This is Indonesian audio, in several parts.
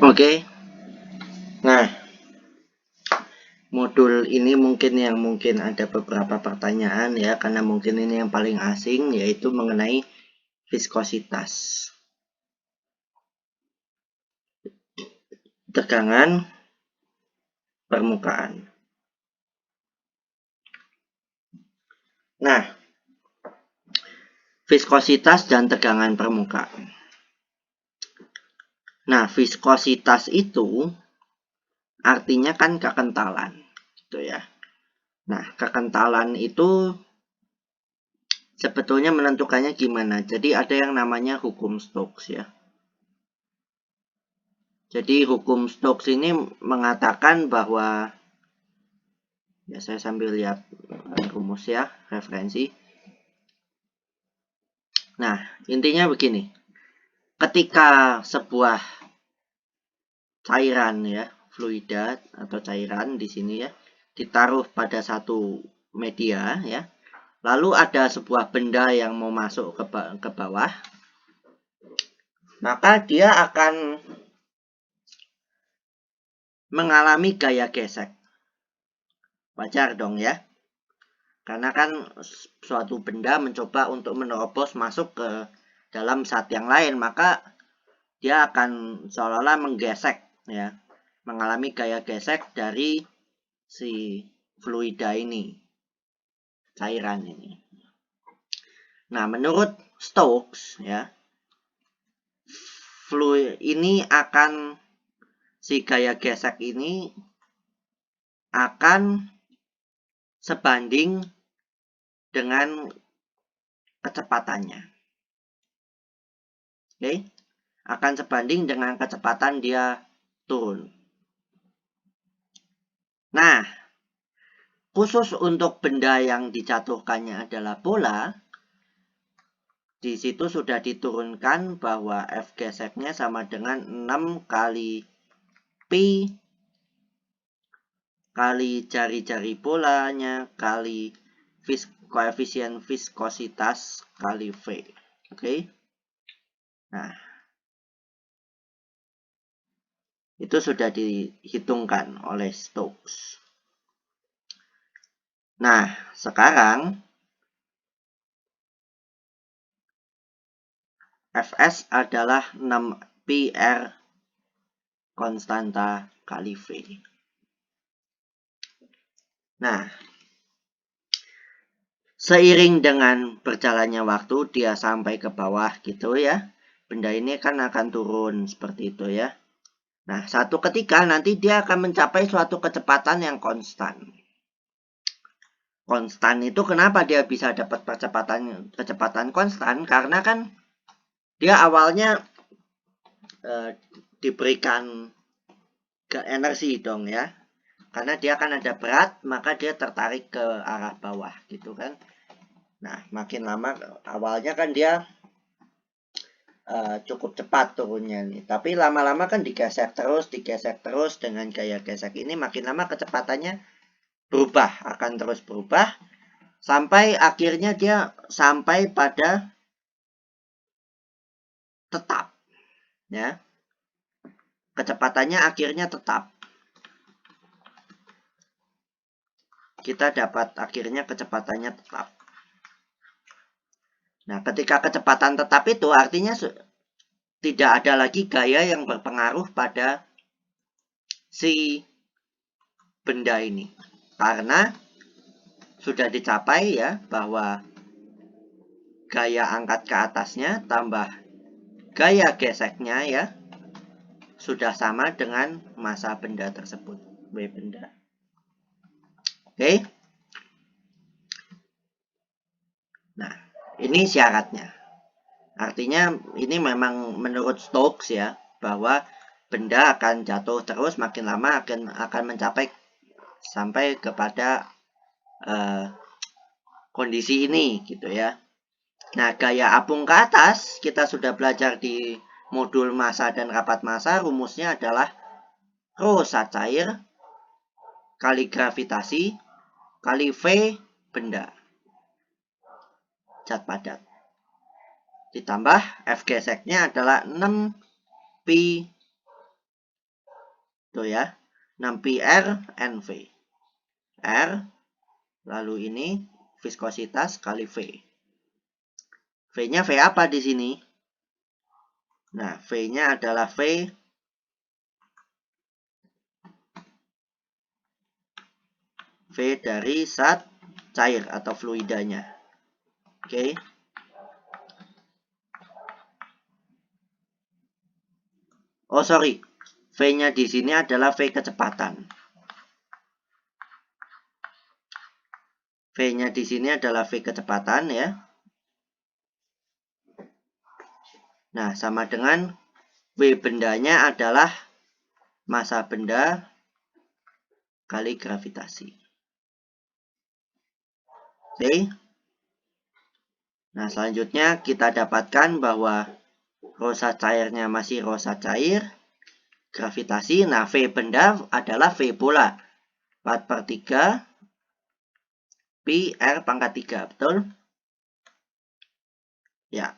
Oke. Nah, modul ini mungkin ada beberapa pertanyaan ya, karena mungkin ini yang paling asing, yaitu mengenai viskositas. Tegangan permukaan. Nah, viskositas dan tegangan permukaan. Nah, viskositas itu artinya kan kekentalan, gitu ya. Nah, kekentalan itu sebetulnya menentukannya gimana? Jadi ada yang namanya hukum Stokes ya. Jadi hukum Stokes ini mengatakan bahwa, ya saya sambil lihat rumus ya, referensi. Nah, intinya begini. Ketika sebuah cairan ya, fluida atau cairan di sini ya, ditaruh pada satu media ya, lalu ada sebuah benda yang mau masuk ke bawah, maka dia akan mengalami gaya gesek. Wajar dong ya, karena kan suatu benda mencoba untuk menerobos masuk ke dalam zat yang lain, maka dia akan seolah-olah menggesek ya, mengalami gaya gesek dari si fluida ini, cairan ini. Nah, menurut Stokes ya, fluid ini akan, si gaya gesek ini akan sebanding dengan kecepatannya. Oke, akan sebanding dengan kecepatan dia turun. Nah, khusus untuk benda yang dijatuhkannya adalah bola, di situ sudah diturunkan bahwa F geseknya sama dengan 6 kali Pi kali jari-jari bolanya kali koefisien viskositas kali V. Oke. Nah, itu sudah dihitungkan oleh Stokes. Nah, sekarang Fs adalah 6 PR konstanta kali V. Nah, seiring dengan berjalannya waktu dia sampai ke bawah gitu ya, benda ini kan akan turun seperti itu ya. Nah, satu ketika nanti dia akan mencapai suatu kecepatan yang konstan. Konstan itu kenapa dia bisa dapat kecepatan konstan? Karena kan dia awalnya diberikan ke energi dong ya. Karena dia kan ada berat, maka dia tertarik ke arah bawah gitu kan. Nah, makin lama awalnya kan dia cukup cepat turunnya nih. Tapi lama-lama kan digesek terus dengan gaya gesek ini, makin lama kecepatannya berubah, akan terus berubah sampai akhirnya dia sampai pada tetap ya. Kecepatannya akhirnya tetap. Kita dapat akhirnya kecepatannya tetap. Nah, ketika kecepatan tetap itu artinya tidak ada lagi gaya yang berpengaruh pada si benda ini. Karena sudah dicapai ya bahwa gaya angkat ke atasnya tambah gaya geseknya ya sudah sama dengan massa benda tersebut, W benda. Oke. Nah, ini syaratnya. Artinya ini memang menurut Stokes ya, bahwa benda akan jatuh terus makin lama akan mencapai sampai kepada kondisi ini gitu ya. Nah, gaya apung ke atas kita sudah belajar di modul massa dan rapat massa. Rumusnya adalah rho zat cair kali gravitasi kali V benda zat padat. ditambah F geseknya adalah 6Pi tuh ya, 6Pi R NV. R lalu ini viskositas kali V. V-nya V apa di sini? Nah, V-nya adalah V dari zat cair atau fluidanya. Oke. Oh, sorry. V-nya di sini adalah V kecepatan. V-nya di sini adalah V kecepatan ya. Nah, sama dengan W bendanya adalah massa benda kali gravitasi. Oke. Nah, selanjutnya kita dapatkan bahwa rosa cairnya masih rosa cair, gravitasi. Nah, V benda adalah V bola. 4/3 Pi R pangkat 3, betul? Ya.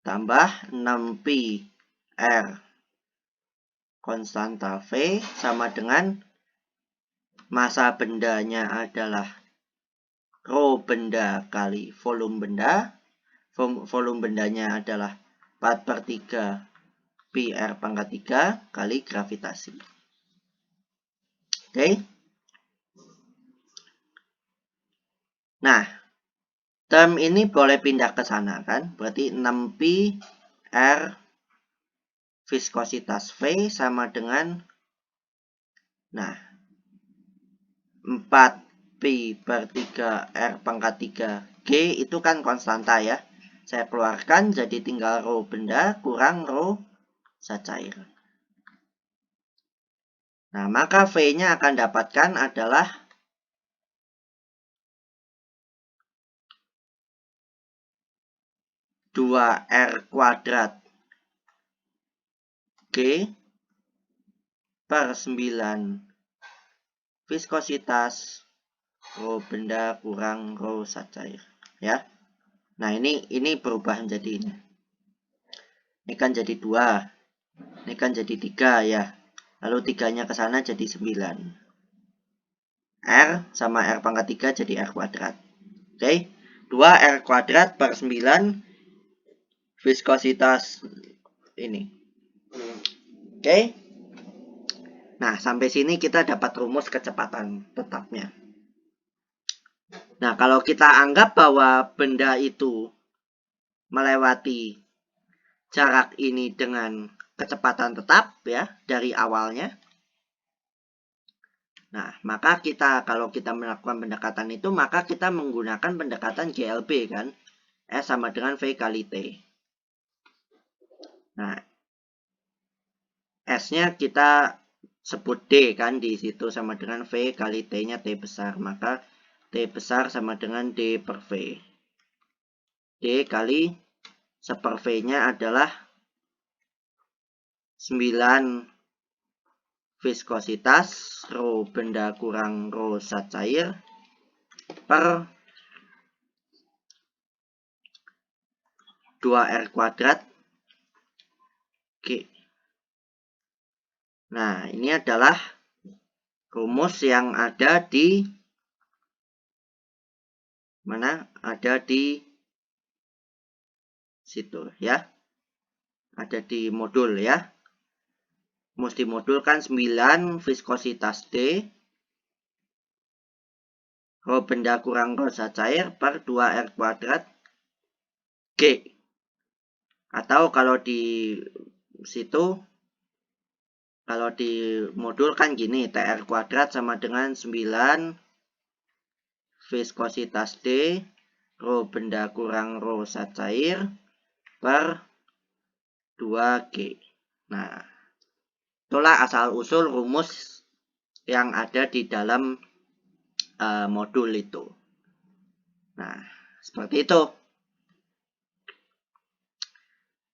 Tambah 6Pi R konstanta V sama dengan massa bendanya adalah rho benda kali volume benda. Volume bendanya adalah 4/3 Pi R pangkat 3 kali gravitasi. Oke. Nah, term ini boleh pindah ke sana kan? Berarti 6Pi R viskositas V sama dengan 4Pi/3 R pangkat 3 G itu kan konstanta ya. Saya keluarkan jadi tinggal rho benda kurang rho zat cair. Nah, maka V-nya akan dapatkan adalah 2R kuadrat G per 9 viskositas rho benda kurang rho zat cair ya. Nah, ini berubah menjadi ini. Ini kan jadi 2. Ini kan jadi 3 ya. Lalu 3-nya ke sana jadi 9. R sama R pangkat 3 jadi R kuadrat. Oke. 2R kuadrat per 9 viskositas ini. Oke. Nah, sampai sini kita dapat rumus kecepatan tetapnya. Nah, kalau kita anggap bahwa benda itu melewati jarak ini dengan kecepatan tetap ya dari awalnya. Nah, maka kalau kita melakukan pendekatan itu, maka kita menggunakan pendekatan GLB kan. S sama dengan V kali T. Nah, S-nya kita sebut D kan, di situ sama dengan V kali T-nya T besar. Maka T besar sama dengan D per V. D kali 1 V-nya adalah 9 viskositas rho benda kurang rho zat cair per 2R kuadrat G. Nah, ini adalah rumus yang ada di mana? Ada di situ ya. Ada di modul ya. Mesti modul kan 9 viskositas D rho benda kurang rho zat cair per 2R kuadrat G. Atau kalau di situ, kalau di modul kan gini, TR kuadrat sama dengan 9 viskositas D rho benda kurang rho zat cair per 2G. Nah, itulah asal-usul rumus yang ada di dalam modul itu. Nah, seperti itu.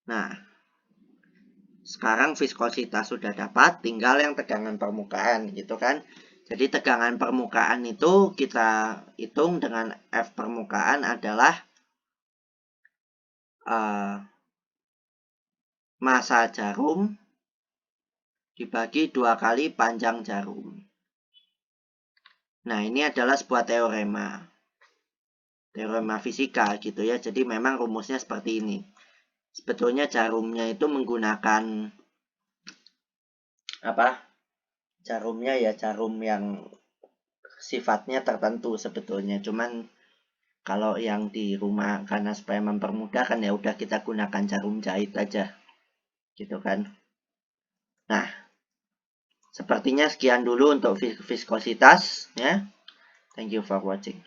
Nah, sekarang viskositas sudah dapat, tinggal yang tegangan permukaan gitu kan. Jadi tegangan permukaan itu kita hitung dengan F permukaan adalah massa jarum dibagi 2 kali panjang jarum. Nah, ini adalah sebuah teorema fisika gitu ya. Jadi memang rumusnya seperti ini. Sebetulnya jarumnya itu menggunakan jarumnya ya jarum yang sifatnya tertentu sebetulnya. Cuman kalau yang di rumah karena supaya mempermudah kan ya udah kita gunakan jarum jahit aja. Gitu kan. Nah, sepertinya sekian dulu untuk viskositas ya. Thank you for watching.